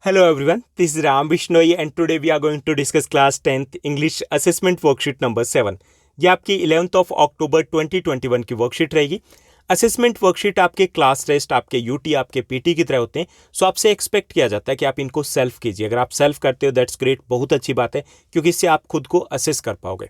Hello everyone, this is Ram Bishnoi and today we are going to discuss class 10th English assessment worksheet number 7. ये आपकी 11th of October 2021 की worksheet रहेगी। Assessment worksheet आपके class test, आपके UT, आपके PT की तरह होते हैं। सो आपसे एक्सपेक्ट किया जाता है कि आप इनको सेल्फ कीजिए। अगर आप सेल्फ करते हो दैट्स ग्रेट, बहुत अच्छी बात है, क्योंकि इससे आप खुद को असेस कर पाओगे।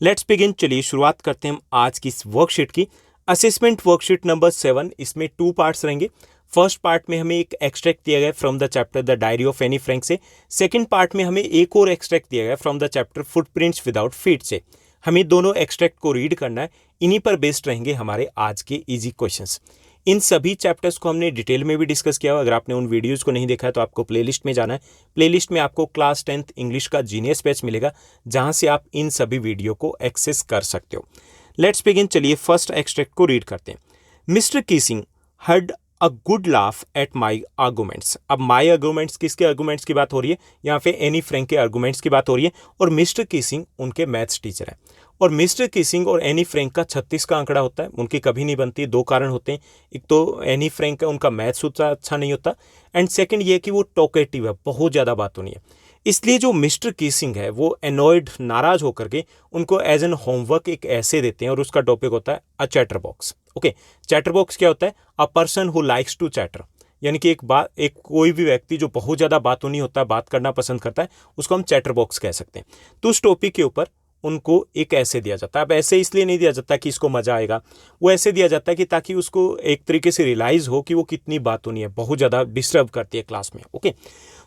लेट्स बिगिन, चलिए शुरुआत करते हैं हम आज की इस वर्कशीट की। असेसमेंट वर्कशीट नंबर 7, इसमें 2 पार्ट्स रहेंगे। फर्स्ट पार्ट में हमें एक एक्सट्रैक्ट दिया गया from the chapter the diary of Anne Frank से। सेकंड पार्ट में हमें एक और एक्सट्रैक्ट दिया गया from the chapter footprints without feet से। हमें दोनों एक्सट्रैक्ट को रीड करना है, इन्हीं पर बेस्ड रहेंगे हमारे आज के इजी क्वेश्चंस। इन सभी चैप्टर्स को हमने डिटेल में भी डिस्कस किया हुआ। अगर आपने उन वीडियोस को नहीं देखा है तो आपको प्लेलिस्ट में जाना है। प्लेलिस्ट में आपको क्लास 10th इंग्लिश का जीनियस बैच मिलेगा, जहां से आप इन सभी वीडियो को एक्सेस कर सकते हो। लेट्स बिगिन, चलिए फर्स्ट एक्सट्रैक्ट को रीड करते हैं। Mister Keesing heard a good laugh at my arguments. अब माई आर्गूमेंट्स, किसके आर्गूमेंट्स की बात हो रही है? यहाँ पे एनी फ्रैंक के आर्गूमेंट्स की बात हो रही है, और मिस्टर कीसिंग उनके मैथ्स टीचर हैं। और मिस्टर कीसिंग और एनी फ्रैंक का 36 का आंकड़ा होता है, उनकी कभी नहीं बनती। 2 कारण होते हैं, एक तो एनी फ्रैंक का उनका मैथ्स उतना अच्छा नहीं होता, एंड सेकंड ये कि वो टॉकेटिव है, बहुत ज़्यादा बात होनी है। इसलिए जो मिस्टर कीसिंग है वो एनॉयड, नाराज होकर के उनको एज एन होमवर्क एक ऐसे देते हैं, और उसका टॉपिक होता है a chatterbox. Okay, chatterbox क्या होता है? A person who likes to chatter, यानी कि एक कोई भी व्यक्ति जो बहुत ज़्यादा बातूनी होता है, बात करना पसंद करता है, उसको हम चैटर बॉक्स कह सकते हैं। तो उस टॉपिक के ऊपर उनको एक ऐसे दिया जाता है। अब ऐसे इसलिए नहीं दिया जाता कि इसको मजा आएगा, वो ऐसे दिया जाता है कि ताकि उसको एक तरीके से रियलाइज हो कि वो कितनी बातूनी है, बहुत ज़्यादा डिस्टर्ब करती है क्लास में। Okay,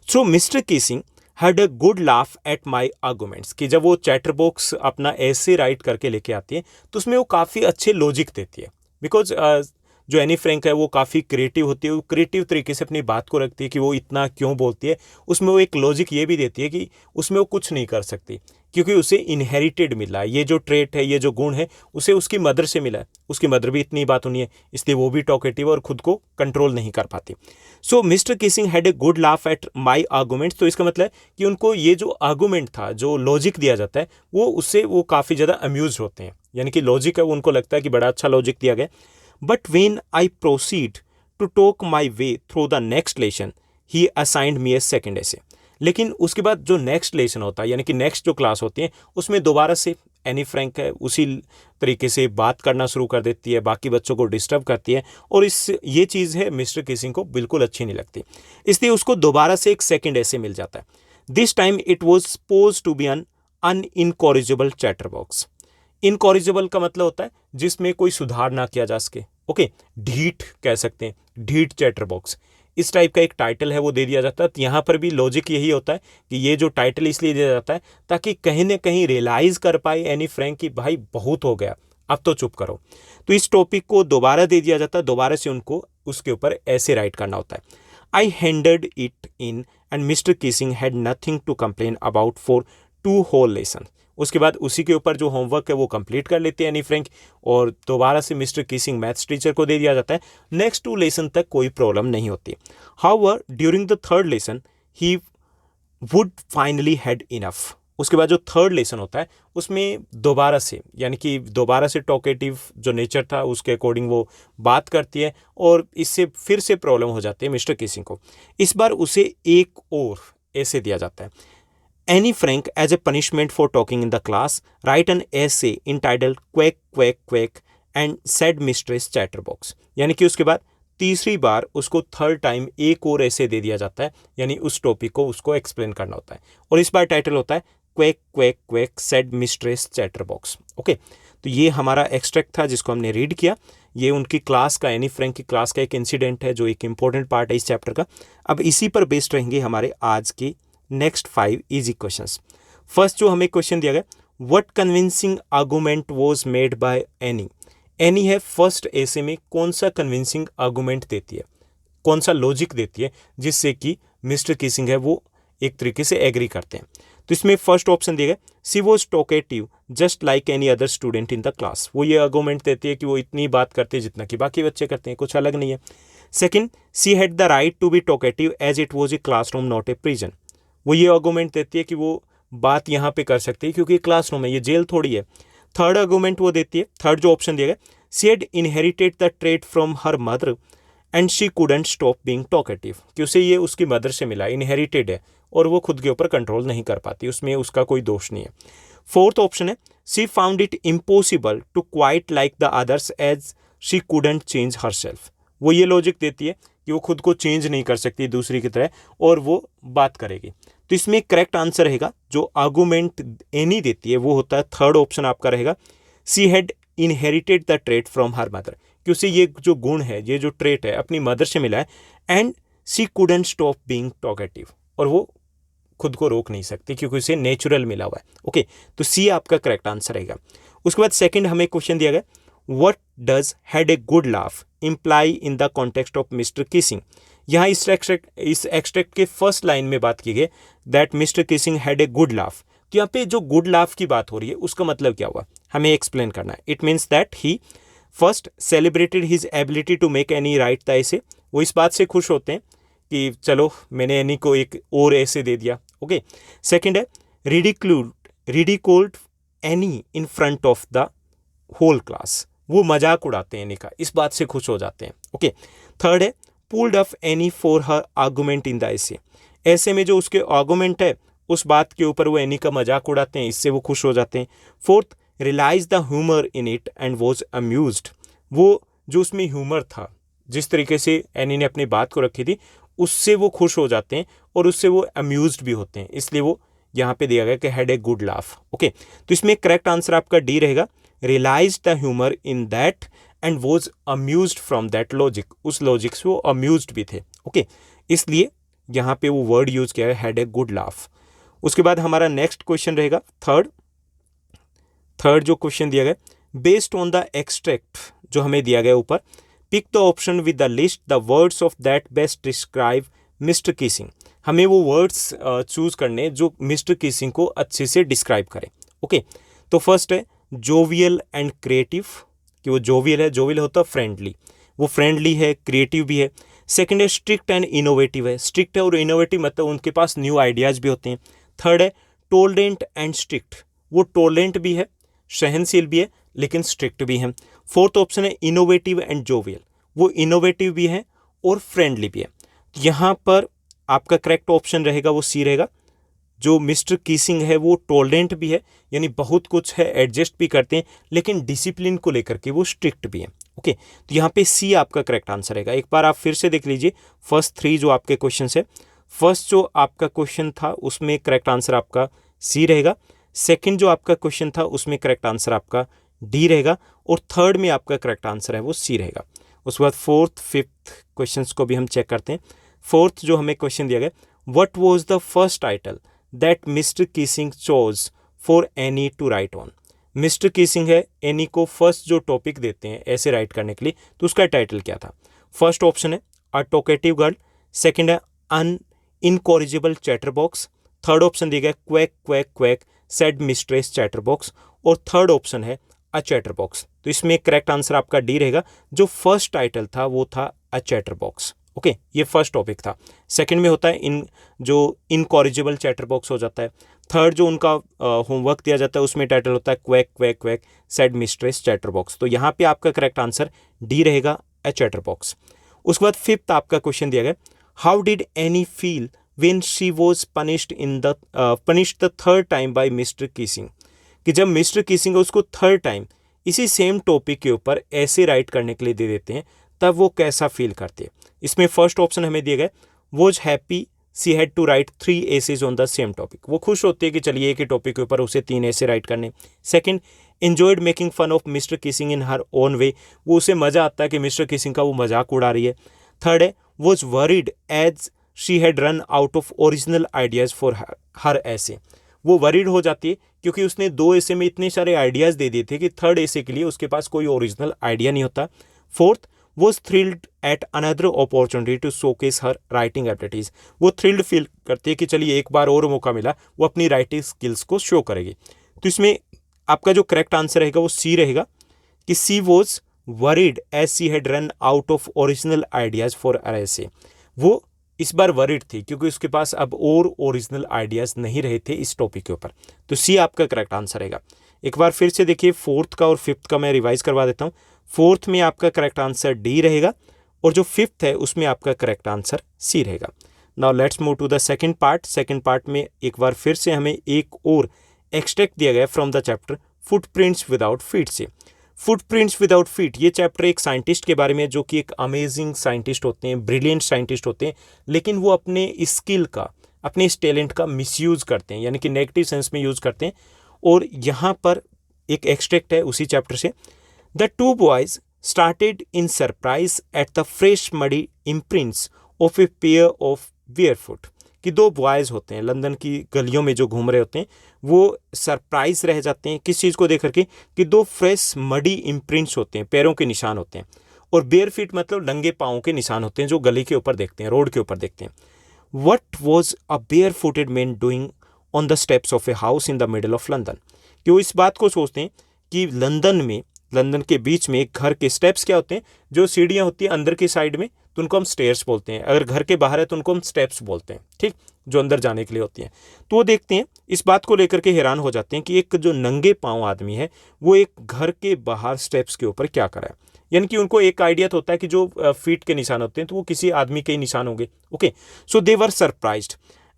so mister Keesing had a good laugh at my arguments, कि जब वो चैटर बॉक्स अपना ऐसे राइट करके लेके आती है तो उसमें वो काफ़ी अच्छे लॉजिक देती है। बिकॉज जो एनी फ्रैंक है वो काफ़ी क्रिएटिव होती है, वो क्रिएटिव तरीके से अपनी बात को रखती है कि वो इतना क्यों बोलती है। उसमें वो एक लॉजिक ये भी देती है कि उसमें वो कुछ नहीं कर सकती, क्योंकि उसे इनहेरिटेड मिला है। ये जो ट्रेट है, ये जो गुण है, उसे उसकी मदर से मिला है। उसकी मदर भी इतनी बात होनी है, इसलिए वो भी टॉकेटिव और खुद को कंट्रोल नहीं कर पाती। So mister Keesing had a good laugh at my arguments. तो इसका मतलब है कि उनको ये जो आर्गूमेंट था, जो लॉजिक दिया जाता है, वो उससे वो काफ़ी ज़्यादा अम्यूज होते हैं, यानी कि लॉजिक है वो उनको लगता है कि बड़ा अच्छा लॉजिक दिया गया। But when I proceed to talk my way through the next lesson he assigned me a second essay. लेकिन उसके बाद जो नेक्स्ट लेसन होता है, यानी कि नेक्स्ट जो क्लास होती है, उसमें दोबारा से एनी फ्रैंक है उसी तरीके से बात करना शुरू कर देती है, बाकी बच्चों को डिस्टर्ब करती है, और ये चीज़ है मिस्टर किसिंग को बिल्कुल अच्छी नहीं लगती। इसलिए उसको दोबारा से एक सेकेंड ऐसे मिल जाता है। This time it was suppose to be an incorrigible chatterbox. Incorrigible का मतलब होता है जिसमें कोई सुधार ना किया जा सके। ओके, ढीठ कह सकते हैं, ढीठ चैटर बॉक्स, इस टाइप का एक टाइटल है वो दे दिया जाता है। तो यहाँ पर भी लॉजिक यही होता है कि ये जो टाइटल इसलिए दिया जाता है ताकि कहीं ना कहीं रियलाइज कर पाए एनी फ्रैंक कि भाई बहुत हो गया, अब तो चुप करो। तो इस टॉपिक को दोबारा दे दिया जाता है, दोबारा से उनको उसके ऊपर ऐसे राइट करना होता है। I handed it in and mister Keesing had nothing to complain about for 2 whole lesson. उसके बाद उसी के ऊपर जो होमवर्क है वो कंप्लीट कर लेते हैं एनी फ्रैंक, और दोबारा से मिस्टर किसिंग मैथ्स टीचर को दे दिया जाता है। नेक्स्ट 2 लेसन तक कोई प्रॉब्लम नहीं होती। However during the 3rd lesson he would finally had enough. उसके बाद जो 3rd लेसन होता है उसमें दोबारा से, यानी कि दोबारा से टॉकेटिव जो नेचर था उसके अकॉर्डिंग वो बात करती है, और इससे फिर से प्रॉब्लम हो जाती है मिस्टर किसिंग को। इस बार उसे एक और ऐसे दिया जाता है। Annie Frank, as a punishment for talking in the class, write an essay entitled Quack Quack Quack and said Mistress Chatterbox। यानी कि उसके बाद तीसरी बार उसको 3rd टाइम एक और ऐसे दे दिया जाता है, यानी उस टॉपिक को उसको एक्सप्लेन करना होता है, और इस बार टाइटल होता है quack quack quack said mistress chatterbox. Okay, तो ये हमारा एक्सट्रैक्ट था जिसको हमने रीड किया। ये उनकी क्लास का, एनी फ्रैंक की क्लास का एक इंसिडेंट है जो एक इंपॉर्टेंट पार्ट है इस चैप्टर का। अब इसी पर बेस्ड रहेंगे हमारे आज के नेक्स्ट 5 इजी क्वेश्चंस। फर्स्ट जो हमें क्वेश्चन दिया गया, what convincing argument was made by any. Any है फर्स्ट ऐसे में कौन सा कन्विंसिंग आर्गूमेंट देती है, कौन सा लॉजिक देती है जिससे कि मिस्टर किसिंग है वो एक तरीके से एग्री करते हैं। तो इसमें फर्स्ट ऑप्शन दिया गया, she was talkative just like any other student in the class. वो ये आर्गूमेंट देती है कि वो इतनी बात करते हैं जितना कि बाकी बच्चे करते हैं, कुछ अलग नहीं है। Second, she had the right to be talkative as it was a classroom not a prison. वो ये आर्गूमेंट देती है कि वो बात यहाँ पे कर सकती है क्योंकि क्लासरूम है, ये जेल थोड़ी है। थर्ड आर्गूमेंट वो देती है, थर्ड जो ऑप्शन दिया गया, she had inherited the trait from her mother and she couldn't stop being talkative, कि उसे ये उसकी मदर से मिला, इनहेरिटेड है और वो खुद के ऊपर कंट्रोल नहीं कर पाती, उसमें उसका कोई दोष नहीं है। फोर्थ ऑप्शन है she found it impossible to quite like the others as she couldn't change herself. वो ये लॉजिक देती है कि वो खुद को चेंज नहीं कर सकती दूसरी की तरह और वो बात करेगी। तो इसमें करेक्ट आंसर रहेगा जो आर्गूमेंट एनी देती है वो होता है थर्ड ऑप्शन आपका रहेगा, she had inherited the trait from her mother, कि उसे ये जो गुण है, ये जो ट्रेट है अपनी मदर से मिला है, and she couldn't stop being talkative, और वो खुद को रोक नहीं सकती क्योंकि उसे नेचुरल मिला हुआ है। ओके, तो सी आपका करेक्ट आंसर रहेगा। उसके बाद सेकंड हमें क्वेश्चन दिया गया, what does had a good laugh imply in the context of mister kissing. यहाँ इस एक्सट्रैक्ट के फर्स्ट लाइन में बात की गई that mister Keesing had a good laugh. तो यहाँ पे जो गुड लाफ की बात हो रही है उसका मतलब क्या हुआ, हमें एक्सप्लेन करना है। It means that he first celebrated his ability to make Annie write the essay, वो इस बात से खुश होते हैं कि चलो मैंने एनी को एक और ऐसे दे दिया। ओके, सेकंड है ridiculed Annie in front of the whole class, वो मजाक उड़ाते हैं एनी का, इस बात से खुश हो जाते हैं। ओके, थर्ड है pulled up any for her argument in the ऐसे, ऐसे में जो उसके आर्गूमेंट है उस बात के ऊपर वो एनी का मजाक उड़ाते हैं, इससे वो खुश हो जाते हैं। Fourth, realise the humour in it and was amused, वो जो उसमें ह्यूमर था, जिस तरीके से एनी ने अपनी बात को रखी थी उससे वो खुश हो जाते हैं और उससे वो अम्यूज्ड भी होते हैं, इसलिए वो यहाँ पे दिया गया कि had a good laugh. Okay, तो इसमें करेक्ट आंसर आपका डी रहेगा, realise the humour in that and was amused from that logic, उस लॉजिक से वो अम्यूज्ड भी थे। ओके, इसलिए यहाँ पे वो वर्ड यूज किया है हैड ए गुड लाफ। उसके बाद हमारा नेक्स्ट क्वेश्चन रहेगा थर्ड जो क्वेश्चन दिया गया, बेस्ड ऑन द एक्सट्रैक्ट जो हमें दिया गया ऊपर, pick the option with the list the words of that best describe mister Keating. हमें वो वर्ड्स चूज करने जो मिस्टर किसिंग को अच्छे से डिस्क्राइब करें। ओके, तो फर्स्ट है जोवियल एंड क्रिएटिव, कि वो जोवियल है, जोवियल होता है फ्रेंडली, वो फ्रेंडली है, क्रिएटिव भी है। सेकंड है स्ट्रिक्ट एंड इनोवेटिव है, स्ट्रिक्ट है और इनोवेटिव मतलब उनके पास न्यू आइडियाज़ भी होते हैं। थर्ड है टोलरेंट एंड स्ट्रिक्ट, वो टोलरेंट भी है, सहनशील भी है लेकिन स्ट्रिक्ट भी है। फोर्थ ऑप्शन है इनोवेटिव एंड जोवियल, वो इनोवेटिव भी है और फ्रेंडली भी है। यहाँ पर आपका करेक्ट ऑप्शन रहेगा वो सी रहेगा, जो मिस्टर किसिंग है वो टोलरेंट भी है, यानी बहुत कुछ है एडजस्ट भी करते हैं, लेकिन डिसिप्लिन को लेकर के वो स्ट्रिक्ट भी है। ओके, तो यहाँ पे सी आपका करेक्ट आंसर रहेगा। एक बार आप फिर से देख लीजिए फर्स्ट थ्री जो आपके क्वेश्चन है, फर्स्ट जो आपका क्वेश्चन था उसमें करेक्ट आंसर आपका सी रहेगा, सेकंड जो आपका क्वेश्चन था उसमें करेक्ट आंसर आपका डी रहेगा, और थर्ड में आपका करेक्ट आंसर है वो सी रहेगा। उसके बाद फोर्थ फिफ्थ क्वेश्चंस को भी हम चेक करते हैं। फोर्थ जो हमें क्वेश्चन दिया गया, what was the first title that mister Keesing chose for any two right on. Mister Keesing है एनी को फर्स्ट जो टॉपिक देते हैं ऐसे राइट करने के लिए, तो उसका टाइटल क्या था। फर्स्ट ऑप्शन है अ टॉकेटिव गर्ल, सेकंड है an incorrigible chatterbox, third option दिया गया quack quack quack said mistress chatterbox, और थर्ड ऑप्शन है अ चैटर बॉक्स। तो इसमें करेक्ट आंसर आपका डी रहेगा, जो फर्स्ट टाइटल था वो था अ चैटर बॉक्स। ओके, ये फर्स्ट टॉपिक था। सेकंड में होता है जो इनकॉरिजिबल चैटर बॉक्स हो जाता है। थर्ड जो उनका होमवर्क दिया जाता है उसमें टाइटल होता है quack quack quack said mistress chatter box. तो यहाँ पे आपका करेक्ट आंसर डी रहेगा, अ चैटर बॉक्स। उसके बाद फिफ्थ आपका क्वेश्चन दिया गया, how did Annie feel when she was punished the third time by mister Keating, कि जब मिस्टर किसिंग उसको थर्ड टाइम इसी सेम टॉपिक के ऊपर ऐसे राइट करने के लिए दे देते हैं तब वो कैसा फील करती है। इसमें फर्स्ट ऑप्शन हमें दिया गया, was happy she had to write 3 essays on the same topic, वो खुश होती है कि चलिए एक ही टॉपिक के ऊपर उसे 3 ऐसे राइट करने। Second, enjoyed making fun of mister Keating in her own way, वो उसे मजा आता है कि मिस्टर किसिंग का वो मजाक उड़ा रही है। थर्ड है was worried as she had run out of original ideas for her ऐसे, वो वरीड हो जाती है क्योंकि उसने 2 ऐसे में इतने सारे आइडियाज़ दे दिए थे कि थर्ड ऐसे के लिए उसके पास कोई ओरिजिनल आइडिया नहीं होता। Fourth, was thrilled at another opportunity to showcase her writing abilities, वो थ्रिल्ड फील करती है कि चलिए एक बार और मौका मिला, वो अपनी राइटिंग स्किल्स को शो करेगी। तो इसमें आपका जो करेक्ट आंसर रहेगा वो सी रहेगा, कि she was worried as she had run out of original ideas for her ऐसे, वो इस बार वरीड थी क्योंकि उसके पास अब और ओरिजिनल आइडियाज़ नहीं रहे थे इस टॉपिक के ऊपर। तो सी आपका करेक्ट आंसर रहेगा। एक बार फिर से देखिए फोर्थ का और फिफ्थ का मैं रिवाइज करवा देता हूँ। फोर्थ में आपका करेक्ट आंसर डी रहेगा, और जो फिफ्थ है उसमें आपका करेक्ट आंसर सी रहेगा। Now let's move to the second part. Second part में एक बार फिर से हमें एक और एक्सट्रैक्ट दिया गया from the chapter footprints without feet से। फुटप्रिंट्स विदाउट फीट, ये चैप्टर एक साइंटिस्ट के बारे में जो कि एक अमेजिंग साइंटिस्ट होते हैं, ब्रिलियंट साइंटिस्ट होते हैं, लेकिन वो अपने स्किल का, अपने इस टैलेंट का मिसयूज़ करते हैं, यानी कि नेगेटिव सेंस में यूज़ करते हैं। और यहाँ पर एक एक्सट्रैक्ट है उसी चैप्टर से। The two boys started in surprise at the fresh muddy imprints of a pair of barefoot. कि दो बॉयज़ होते हैं लंदन की गलियों में जो घूम रहे होते हैं, वो सरप्राइज रह जाते हैं किस चीज़ को देख करके कि दो फ्रेश मडी इम्प्रिंट्स होते हैं, पैरों के निशान होते हैं, और बेयर फीट मतलब नंगे पाँव के निशान होते हैं जो गली के ऊपर देखते हैं, रोड के ऊपर देखते हैं। What was a bare footed man doing on the steps of a house in the middle of London. कि वो इस बात को सोचते हैं कि लंदन के बीच में एक घर के स्टेप्स क्या होते हैं, जो सीढ़ियाँ होती हैं अंदर की साइड में तो उनको हम स्टेयर्स बोलते हैं, अगर घर के बाहर है तो उनको हम स्टेप्स बोलते हैं, ठीक, जो अंदर जाने के लिए होती हैं। तो वो देखते हैं, इस बात को लेकर के हैरान हो जाते हैं कि एक जो नंगे पाँव आदमी है वो एक घर के बाहर स्टेप्स के ऊपर क्या कर रहा है। यानी कि उनको एक आइडिया तो होता है कि जो फीट के निशान होते हैं तो वो किसी आदमी के ही निशान होंगे। Okay, so they were surprised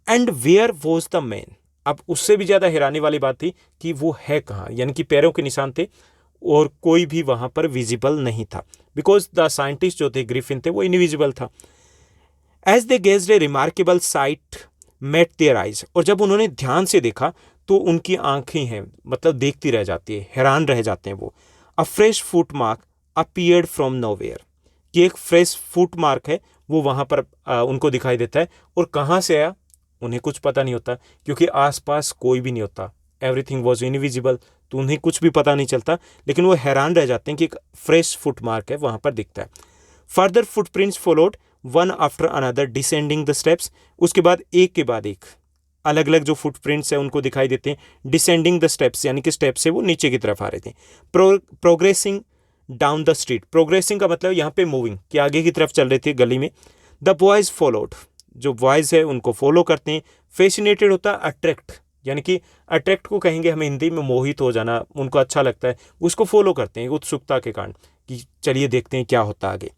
and where was the man. अब उससे भी ज़्यादा हैरानी वाली बात थी कि वो है कहाँ, यानी कि पैरों के निशान थे और कोई भी वहाँ पर विजिबल नहीं था, बिकॉज द साइंटिस्ट जो थे ग्रिफिन थे वो इनविजिबल था। As they gazed a remarkable sight met their eyes. और जब उन्होंने ध्यान से देखा तो उनकी आंखें हैं मतलब देखती रह जाती है, हैरान रह जाते हैं वो। अ fresh foot mark appeared from nowhere. कि एक फ्रेश फुट मार्क है वो वहाँ पर उनको दिखाई देता है, और कहाँ से आया उन्हें कुछ पता नहीं होता क्योंकि आसपास कोई भी नहीं होता, एवरीथिंग वॉज इनविजिबल, तो उन्हें कुछ भी पता नहीं चलता, लेकिन वो हैरान रह जाते हैं कि एक फ्रेश फुट मार्क है वहाँ पर दिखता है। Further footprints followed one after another descending the steps. उसके बाद एक अलग अलग जो फुटप्रिंट्स हैं उनको दिखाई देते हैं डिसेंडिंग द स्टेप्स, यानी कि स्टेप से वो नीचे की तरफ आ रहे थे। Progressing down the street. Progressing का मतलब यहाँ पे मूविंग, कि आगे की तरफ चल रहे थे गली में। द बॉयज फॉलोड, जो बॉयज़ है उनको फॉलो करते हैं। फैसिनेटेड होता है अट्रैक्ट, यानी कि अट्रैक्ट को कहेंगे हम हिंदी में मोहित हो जाना, उनको अच्छा लगता है, उसको फॉलो करते हैं उत्सुकता के कारण कि चलिए देखते हैं क्या होता है आगे।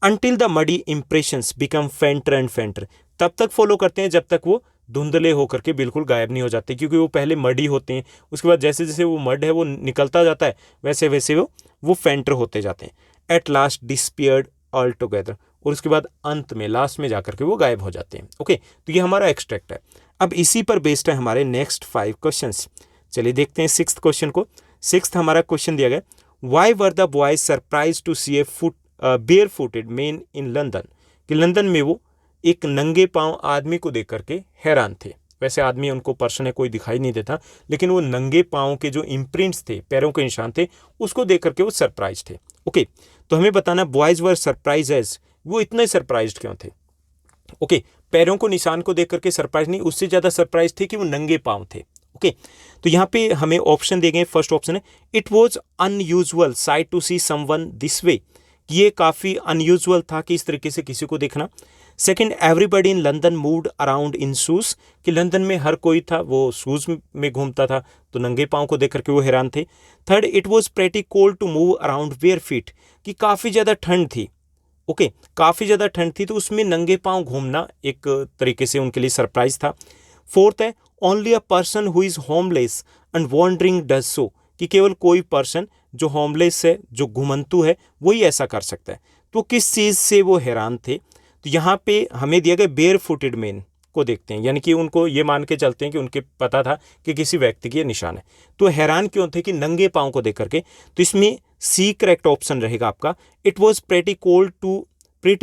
Until the muddy impressions become फेंटर and फेंटर। तब तक फॉलो करते हैं जब तक वो धुंधले होकर के बिल्कुल गायब नहीं हो जाते, क्योंकि वो पहले मडी होते हैं, उसके बाद जैसे जैसे वो मड है वो निकलता जाता है वैसे वैसे वो फेंटर होते जाते हैं। At last disappeared altogether. और उसके बाद अंत में लास्ट में जाकर के वो गायब हो जाते हैं। ओके, तो ये हमारा एक्सट्रैक्ट है। अब इसी पर बेस्ड है हमारे नेक्स्ट 5 क्वेश्चंस। चलिए देखते हैं 6th क्वेश्चन को। 6th हमारा क्वेश्चन दिया गया, why were the boys surprise to see a bare footed man in London. कि लंदन में वो एक नंगे पाँव आदमी को देख करके हैरान थे। वैसे आदमी उनको पर्सन है कोई दिखाई नहीं देता, लेकिन वो नंगे पाँव के जो इम्प्रिंट्स थे, पैरों के निशान थे, उसको देख करके वो सरप्राइज थे। ओके, तो हमें बताना बॉयज वर सरप्राइज एज, वो इतने सरप्राइज क्यों थे। ओके, पैरों को निशान को देख करके सरप्राइज नहीं, उससे ज़्यादा सरप्राइज थे कि वो नंगे पाँव थे। ओके, तो यहाँ पे हमें ऑप्शन दिए गए। फर्स्ट ऑप्शन है it was unusual sight to see someone this way. ये काफ़ी अनयूजुअल था कि इस तरीके से किसी को देखना। Second, everybody in London moved around in shoes. कि लंदन में हर कोई था वो शूज़ में घूमता था, तो नंगे पाँव को देख करके वो हैरान थे। Third, it was pretty cold to move around bare feet. कि काफ़ी ज़्यादा ठंड थी। ओके, काफ़ी ज़्यादा ठंड थी तो उसमें नंगे पाँव घूमना एक तरीके से उनके लिए सरप्राइज था। फोर्थ है only a person who is homeless and wandering does so. कि केवल कोई पर्सन जो होमलेस है, जो घुमंतु है, वही ऐसा कर सकता है। तो किस चीज़ से वो हैरान थे, तो यहाँ पे हमें दिया गया बेयर फुटेड मैन को देखते हैं, यानी कि उनको ये मान के चलते हैं कि उनके पता था कि किसी व्यक्ति की निशान है, तो हैरान क्यों थे कि नंगे पाँव को देख करके। तो इसमें सी करेक्ट ऑप्शन रहेगा आपका। It was pretty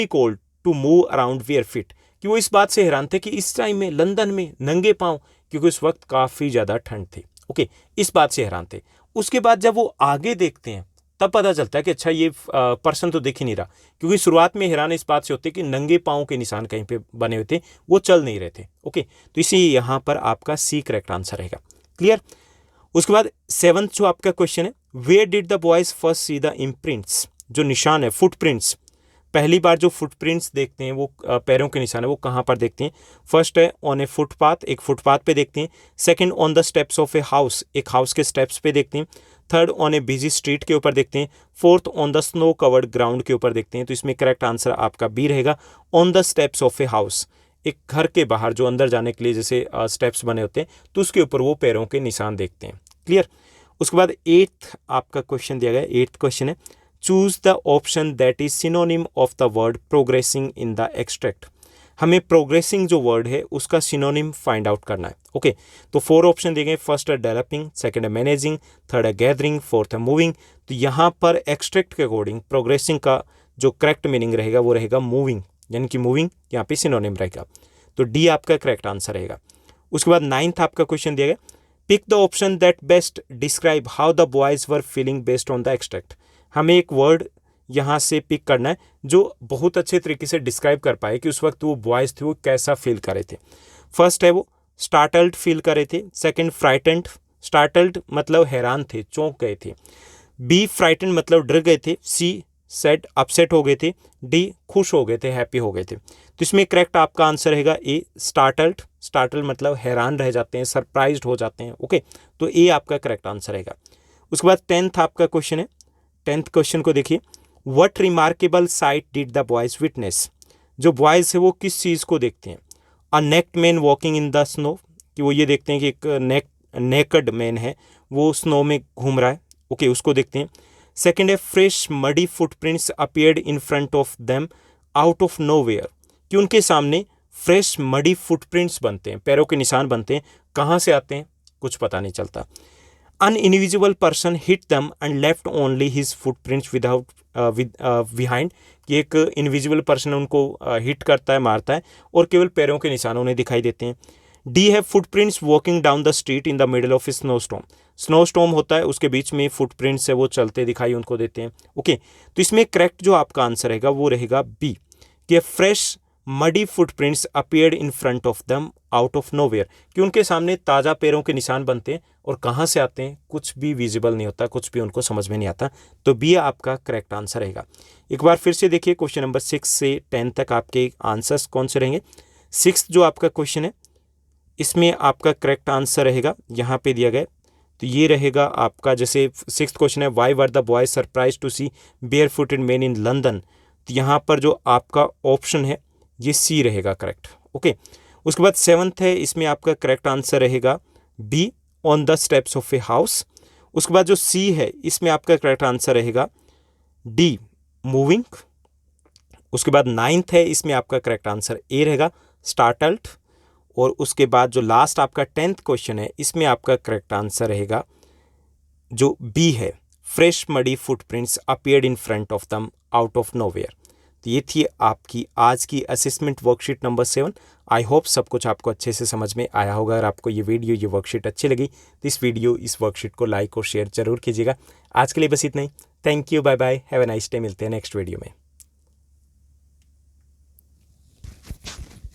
cold to move around bare feet. कि वो इस बात से हैरान थे कि इस टाइम में लंदन में नंगे पाँव, क्योंकि उस वक्त काफ़ी ज़्यादा ठंड थी। ओके, इस बात से हैरान थे। उसके बाद जब वो आगे देखते हैं तब पता चलता है कि अच्छा ये पर्सन तो दिख ही नहीं रहा, क्योंकि शुरुआत में हैरान इस बात से होते कि नंगे पाँव के निशान कहीं पे बने हुए थे, वो चल नहीं रहे थे। ओके, तो इसी यहाँ पर आपका सी करेक्ट आंसर रहेगा। क्लियर। उसके बाद 7th जो आपका क्वेश्चन है, where did the boys first see the imprints. जो निशान है फुटप्रिंट्स, पहली बार जो फुटप्रिंट्स देखते हैं वो पैरों के निशान है वो कहाँ पर देखते हैं? फर्स्ट है ऑन ए फुटपाथ, एक फुटपाथ पे देखते हैं। Second on the steps of a house, एक हाउस के स्टेप्स पे देखते हैं। Third on A busy street के ऊपर देखते हैं। Fourth on the snow covered ground के ऊपर देखते हैं। तो इसमें करेक्ट आंसर आपका बी रहेगा, on the steps of a house. एक घर के बाहर जो अंदर जाने के लिए जैसे स्टेप्स बने होते हैं तो उसके ऊपर वो पैरों के निशान देखते हैं। क्लियर। उसके बाद 8th आपका क्वेश्चन दिया गया, 8th क्वेश्चन है choose the option that is synonym of the word progressing in the extract. हमें प्रोग्रेसिंग जो वर्ड है उसका सिनोनिम फाइंड आउट करना है। ओके, तो 4 ऑप्शन दिए गए। फर्स्ट है डेवलपिंग, सेकंड है मैनेजिंग, थर्ड है गैदरिंग, फोर्थ है मूविंग। तो यहाँ पर एक्सट्रैक्ट के अकॉर्डिंग प्रोग्रेसिंग का जो करेक्ट मीनिंग रहेगा वो रहेगा मूविंग, यानी कि मूविंग यहाँ पे सिनोनिम रहेगा। तो डी आपका करेक्ट आंसर रहेगा। उसके बाद 9th आपका क्वेश्चन दिया गया pick the option that best describe how the boys were feeling based on the extract. हमें एक वर्ड यहाँ से पिक करना है जो बहुत अच्छे तरीके से डिस्क्राइब कर पाए कि उस वक्त वो बॉयज़ थे वो कैसा फील कर रहे थे। फर्स्ट है वो स्टार्टल्ड फील कर रहे थे। सेकंड फ्राइटेंड, स्टार्टल्ड मतलब हैरान थे, चौंक गए थे। बी फ्राइटेंड मतलब डर गए थे। सी सैड अपसेट हो गए थे। डी खुश हो गए थे, हैप्पी हो गए थे। तो इसमें करेक्ट आपका आंसर रहेगा ए स्टार्टल्ड। स्टार्टल्ड मतलब हैरान रह जाते हैं, सरप्राइज्ड हो जाते हैं। ओके, तो ए आपका करेक्ट आंसर रहेगा। उसके बाद 10th आपका क्वेश्चन है। 10th क्वेश्चन को देखिए what remarkable sight did the boys witness. जो बॉयज है वो किस चीज़ को देखते हैं? A naked man walking in the snow, कि वो ये देखते हैं कि एक नेकड मैन है वो स्नो में घूम रहा है। ओके, उसको देखते हैं। सेकेंड है fresh muddy footprints appeared in front of them out of nowhere, कि उनके सामने फ्रेश मडी फुटप्रिंट्स बनते हैं, पैरों के निशान बनते हैं। कहाँ से आते हैं कुछ पता नहीं चलता। An invisible person hit them and left only his footprints without behind, कि एक इनविजिबल पर्सन उनको हिट करता है, मारता है और केवल पैरों के निशान उन्हें दिखाई देते हैं। डी है footprints walking down the street in the middle of A snow storm. Snow storm होता है उसके बीच में फुटप्रिंट्स है वो चलते दिखाई उनको देते हैं। ओके, तो इसमें करेक्ट जो आपका आंसर रहेगा वो रहेगा बी, कि fresh muddy footprints appeared in front of them out of nowhere, कि उनके सामने ताज़ा पैरों के निशान बनते हैं और कहाँ से आते हैं कुछ भी विजिबल नहीं होता, कुछ भी उनको समझ में नहीं आता। तो बी आपका करेक्ट आंसर रहेगा। एक बार फिर से देखिए क्वेश्चन नंबर 6 से 10 तक आपके आंसर्स कौन से रहेंगे। 6th जो आपका क्वेश्चन है इसमें आपका करेक्ट आंसर रहेगा यहाँ पे दिया गया, तो ये रहेगा आपका, जैसे 6th क्वेश्चन है why were the boys surprise to see bare footed man in London, तो यहाँ पर जो आपका ऑप्शन है ये सी रहेगा करेक्ट। ओके, उसके बाद 7th है, इसमें आपका करेक्ट आंसर रहेगा be on the steps of a house. उसके बाद जो सी है इसमें आपका करेक्ट आंसर रहेगा डी मूविंग। उसके बाद 9th है, इसमें आपका करेक्ट आंसर ए रहेगा स्टार्टल्ड। और उसके बाद जो लास्ट आपका 10th क्वेश्चन है इसमें आपका करेक्ट आंसर रहेगा जो बी है fresh muddy footprints appeared in front of them out of nowhere. तो ये थी आपकी आज की assessment worksheet number 7। I hope सब कुछ आपको अच्छे से समझ में आया होगा। अगर आपको ये वीडियो ये वर्कशीट अच्छी लगी तो इस वर्कशीट को लाइक और शेयर जरूर कीजिएगा। आज के लिए बस इतना ही। Thank you, bye bye, have a nice day. मिलते हैं नेक्स्ट वीडियो में।